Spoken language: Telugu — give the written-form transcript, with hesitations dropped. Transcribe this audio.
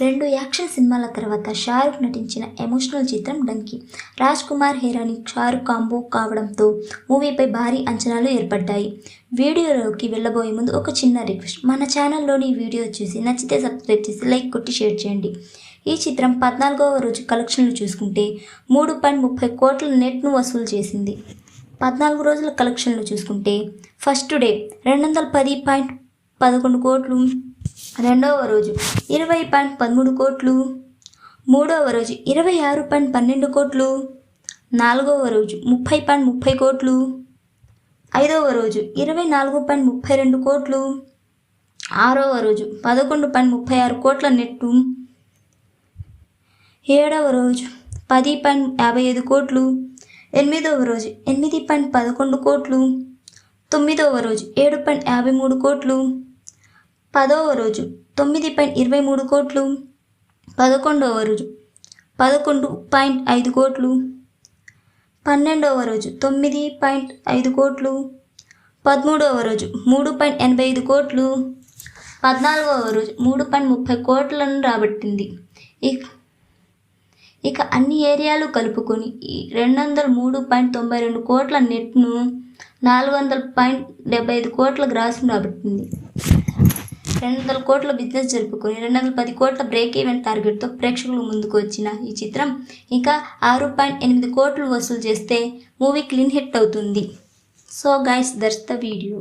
2 యాక్షన్ సినిమాల తర్వాత షారుఖ్ నటించిన ఎమోషనల్ చిత్రం డంకీ. రాజ్ కుమార్, హీరాని, షారుఖ్ కాంబో కావడంతో మూవీపై భారీ అంచనాలు ఏర్పడ్డాయి. వీడియోలోకి వెళ్ళబోయే ముందు ఒక చిన్న రిక్వెస్ట్. మన ఛానల్లోని వీడియో చూసి నచ్చితే సబ్స్క్రైబ్ చేసి లైక్ కొట్టి షేర్ చేయండి. ఈ చిత్రం 14వ రోజు కలెక్షన్లు చూసుకుంటే 3.30 కోట్ల నెట్ను వసూలు చేసింది. 14 రోజుల కలెక్షన్లు చూసుకుంటే ఫస్ట్ డే 210.11 కోట్లు, రెండవ రోజు 20.13 కోట్లు, మూడవ రోజు 26.12 కోట్లు, నాలుగవ రోజు 30.30 కోట్లు, ఐదవ రోజు 24.32 కోట్లు, ఆరవ రోజు 11.36 కోట్ల నెట్టు, ఏడవ రోజు 10.55 కోట్లు, ఎనిమిదవ రోజు 8.11 కోట్లు, తొమ్మిదవ రోజు 7.53 కోట్లు, 10వ రోజు 9.23 కోట్లు, 11వ రోజు 11.5 కోట్లు, 12వ రోజు 9.5 కోట్లు, 13వ రోజు 3.85 కోట్లు, 14వ రోజు 3.30 కోట్లను రాబట్టింది. ఇక అన్ని ఏరియాలు కలుపుకొని 203.92 కోట్ల నెట్ను, 400.75 కోట్ల గ్రాస్ను రాబట్టింది. 200 కోట్ల బిజినెస్ జరుపుకొని 210 కోట్ల బ్రేక్ ఈవెన్ టార్గెట్తో ప్రేక్షకుల ముందుకు వచ్చిన ఈ చిత్రం ఇంకా 6.8 కోట్లు వసూలు చేస్తే మూవీ క్లీన్ హిట్ అవుతుంది. So guys, that's the video.